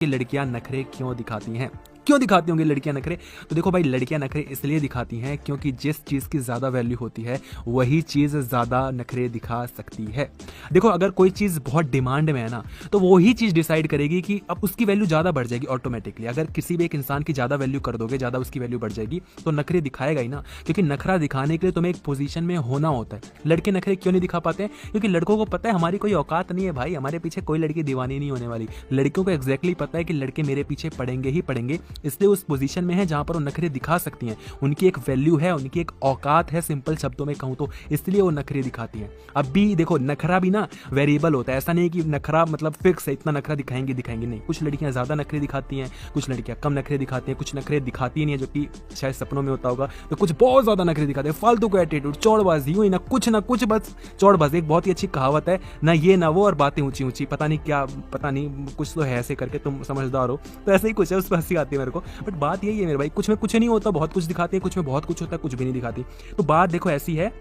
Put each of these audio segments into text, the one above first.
कि लड़कियां नखरे क्यों दिखाती हैं। क्यों दिखाती होंगी लड़कियां नखरे? तो देखो भाई, लड़कियां नखरे इसलिए दिखाती हैं क्योंकि जिस चीज़ की ज़्यादा वैल्यू होती है वही चीज़ ज़्यादा नखरे दिखा सकती है। देखो, अगर कोई चीज़ बहुत डिमांड में है ना, तो वही चीज़ डिसाइड करेगी कि अब उसकी वैल्यू ज़्यादा बढ़ जाएगी ऑटोमेटिकली। अगर किसी भी एक इंसान की ज़्यादा वैल्यू कर दोगे, ज़्यादा उसकी वैल्यू बढ़ जाएगी, तो नखरे दिखाएगा ही ना। क्योंकि नखरा दिखाने के लिए तुम्हें एक पोजीशन में होना होता है। लड़के नखरे क्यों नहीं दिखा पाते हैं? क्योंकि लड़कों को पता है हमारी कोई औकात नहीं है भाई, हमारे पीछे कोई लड़की दीवानी नहीं होने वाली। लड़कियों को एग्जैक्टली पता है कि लड़के मेरे पीछे पड़ेंगे ही पड़ेंगे, इसलिए उस पोजीशन में है जहां पर वो नखरे दिखा सकती हैं। उनकी एक वैल्यू है, उनकी एक औकात है, सिंपल शब्दों में कहूं तो, इसलिए वो नखरे दिखाती हैं। अब भी देखो, नखरा भी ना वेरिएबल होता है। ऐसा नहीं है कि नखरा मतलब फिक्स है, इतना नखरा दिखाएंगे नहीं। कुछ लड़कियां ज्यादा नखरे दिखाती हैं, कुछ लड़कियां कम नखरे दिखाती हैं, कुछ नखरे दिखाती नहीं है, जो कि शायद सपनों में होता होगा। तो कुछ बहुत ज्यादा नखरे दिखाते हैं, फालतू का एटीट्यूड, चौड़बाजी, यूं ही ना कुछ बस चौड़बाजी। एक बहुत ही अच्छी कहावत है ना, ये ना वो, और बातें ऊंची ऊंची, पता नहीं क्या, पता नहीं कुछ तो है ऐसे करके, तुम समझदार हो तो ऐसे ही कुछ है। उस पर हंसी आती है मेरे को, बट बात यही है मेरे भाई, कुछ में कुछ नहीं होता, बहुत कुछ दिखाते हैं, कुछ में बहुत कुछ होता है, कुछ भी नहीं दिखाती। तो बात देखो ऐसी है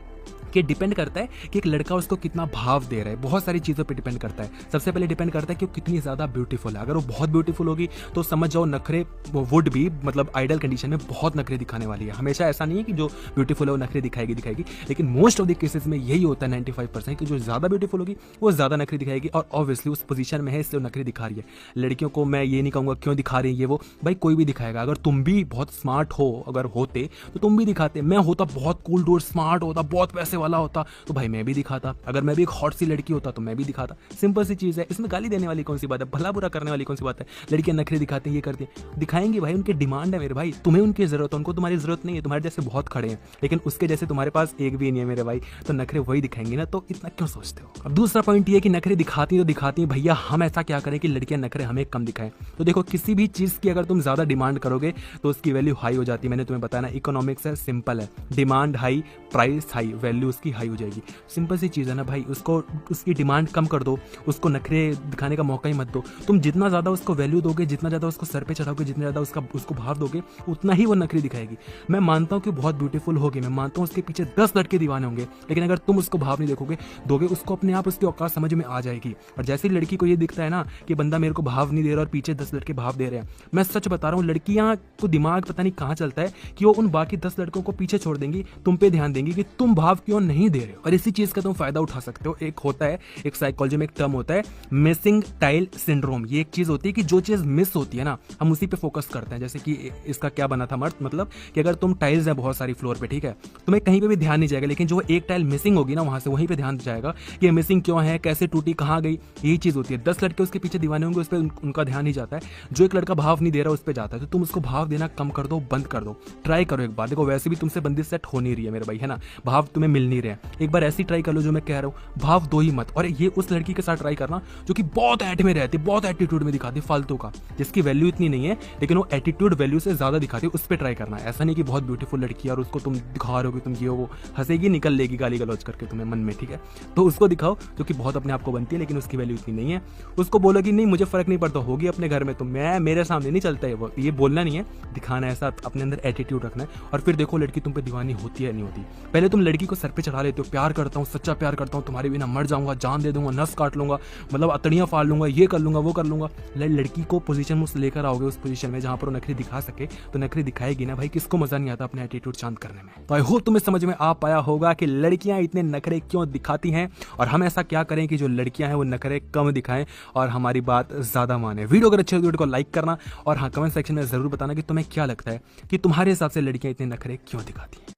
कि डिपेंड करता है कि एक लड़का उसको कितना भाव दे रहा है, बहुत सारी चीज़ों पे डिपेंड करता है। सबसे पहले डिपेंड करता है कि वो कितनी ज़्यादा ब्यूटीफुल है। अगर वो बहुत ब्यूटीफुल होगी तो समझ जाओ नखरे वुड भी, मतलब आइडल कंडीशन में बहुत नखरे दिखाने वाली है। हमेशा ऐसा नहीं है कि जो ब्यूटीफुल है वो नखरे दिखाएगी, लेकिन मोस्ट ऑफ द केसेस में यही होता है 95% कि जो ज़्यादा ब्यूटीफुल होगी वो ज़्यादा नखरे दिखाएगी, और ऑब्वियसली उस पोजीशन में है इसलिए नखरे दिखा रही है। लड़कियों को मैं ये नहीं कहूँगा क्यों दिखा रही है ये वो, भाई कोई भी दिखाएगा। अगर तुम भी बहुत स्मार्ट हो, अगर होते तो तुम भी दिखाते। मैं होता बहुत कूल डूड, स्मार्ट होता, बहुत पैसे वाला होता, तो भाई मैं भी दिखाता। अगर मैं भी एक हॉट सी लड़की होता तो मैं भी दिखाता। सिंपल सी चीज़ है, इसमें गाली देने वाली कौन सी बात है, भला बुरा करने वाली कौन सी बात है। लड़कियां नखरे दिखाती हैं, ये करती हैं, दिखाएंगी भाई, उनकी डिमांड है मेरे भाई। तुम्हें उनकी जरूरत है, उनको तुम्हारी जरूरत नहीं है। तुम्हारे जैसे बहुत खड़े हैं, लेकिन उसके जैसे तुम्हारे पास एक भी नहीं है मेरे भाई, तो नखरे वही दिखाएंगे ना, तो इतना क्यों सोचते हो। अब दूसरा पॉइंट ये है कि नखरे दिखाती है तो दिखाती है, भैया हम ऐसा क्या करें कि लड़कियां नखरे हमें कम दिखाएं। तो देखो, किसी भी चीज़ की अगर तुम ज़्यादा डिमांड करोगे तो उसकी वैल्यू हाई हो जाती है। मैंने तुम्हें बताया ना, इकोनॉमिक्स है, सिंपल है, demand high, price high, value उसकी हाई हो जाएगी। सिंपल सी चीज़ है ना भाई, उसको उसकी डिमांड कम कर दो, उसको नखरे दिखाने का मौका ही मत दो। तुम जितना ज़्यादा उसको वैल्यू दोगे, जितना ज़्यादा उसको सर पे चढ़ाओगे, जितना ज़्यादा उसको भाव दोगे, उतना ही वो नखरे दिखाएगी। मैं मानता हूँ कि बहुत ब्यूटीफुल होगी, मैं मानता हूँ उसके पीछे 10 लड़के दीवाने होंगे, लेकिन अगर तुम उसको भाव नहीं दोगे, उसको अपने आप उसकी औकात समझ में आ जाएगी। और जैसे ही लड़की को ये दिखता है ना कि बंदा मेरे को भाव नहीं दे रहा और पीछे 10 लड़के भाव दे रहे हैं, मैं सच बता रहा हूँ, लड़कियां को दिमाग पता नहीं कहाँ चलता है कि वो उन बाकी 10 लड़कों को पीछे छोड़ देंगी, तुम पे ध्यान देंगी कि तुम भाव क्यों नहीं दे रहे हो। और इसी चीज़ का तुम फायदा उठा सकते हो। एक होता है, एक साइकोलॉजी में एक टर्म होता है, मिसिंग टाइल सिंड्रोम। ये एक चीज होती है कि जो चीज मिस होती है ना, हम उसी पे फोकस करते हैं। जैसे कि इसका क्या बना था मतलब कि अगर तुम टाइल्स है बहुत सारी फ्लोर पे, ठीक है, तुम्हें कहीं पे भी ध्यान नहीं जाएगा, लेकिन जो एक टाइल मिसिंग होगी ना, वहां से वहीं पे ध्यान जाएगा कि मिसिंग क्यों है, कैसे टूटी, कहाँ गई। यही चीज होती है। 10 लड़के उसके पीछे दीवाने होंगे, उस पर उनका ध्यान नहीं जाता है। जो एक लड़का भाव नहीं दे रहा उस पर जाता है, तो तुम उसको भाव देना कम कर दो, बंद कर दो। ट्राई करो एक बार, देखो वैसे भी तुमसे बंदी सेट हो नहीं रही है मेरे भाई, है ना, भाव तुम्हें मिल नहीं रहे हैं। एक बार ऐसी ट्राई कर लो जो मैं कह रहा हूँ, भाव दो ही मत। और ये उस लड़की के साथ ट्राई करना जो कि बहुत ऐट में रहती, बहुत एटीट्यूड में दिखाती, फालतू का, जिसकी वैल्यू इतनी नहीं है, लेकिन वो एटीट्यूड वैल्यू से ज्यादा दिखाती है, उस पर ट्राई करना है। ऐसा नहीं कि बहुत ब्यूटीफुल लड़की है और उसको तुम दिखा रहे हो कि तुम ये हो, वो हंसेगी, निकल लेगी गाली गलौज करके तुम्हें मन में, ठीक है। तो उसको दिखाओ जो कि बहुत अपने आप को बनती है, लेकिन उसकी वैल्यू इतनी नहीं है। उसको बोलो कि नहीं मुझे फर्क नहीं पड़ता, होगी अपने घर में, तो मैं मेरे सामने नहीं चलता है वो। ये बोलना नहीं है, दिखाना है, ऐसा अपने अंदर एटीट्यूड रखना है। और फिर देखो लड़की तुम पे दीवानी होती है नहीं होती। पहले तुम लड़की को सर पे चढ़ा लेते हो, प्यार करता हूँ, सच्चा प्यार करता हूँ, तुम्हारे बिना मर जाऊंगा, जान दे दूंगा, नस काट लूंगा, मतलब अतड़ियां फाड़ लूंगा, ये कर लूंगा, वो कर लूंगा। लड़की को पोजीशन में लेकर आओगे, उस पोजीशन में जहां पर वो नखरी दिखा सके, तो नखरी दिखाएगी ना भाई। किसको मजा नहीं आता अपने एटीट्यूड शांत करने में। तो आई होप तुम्हें समझ में आ पाया होगा कि लड़कियां इतने नखरे क्यों दिखाती हैं, और हम ऐसा क्या करें कि जो लड़कियां हैं वो नखरे कम दिखाएं और हमारी बात ज्यादा माने। वीडियो अगर अच्छी लगी वीडियो को लाइक करना, और हाँ, कमेंट सेक्शन में जरूर बताना कि तुम्हें क्या लगता है कि तुम्हारे हिसाब से लड़कियां इतने नखरे क्यों दिखाती हैं।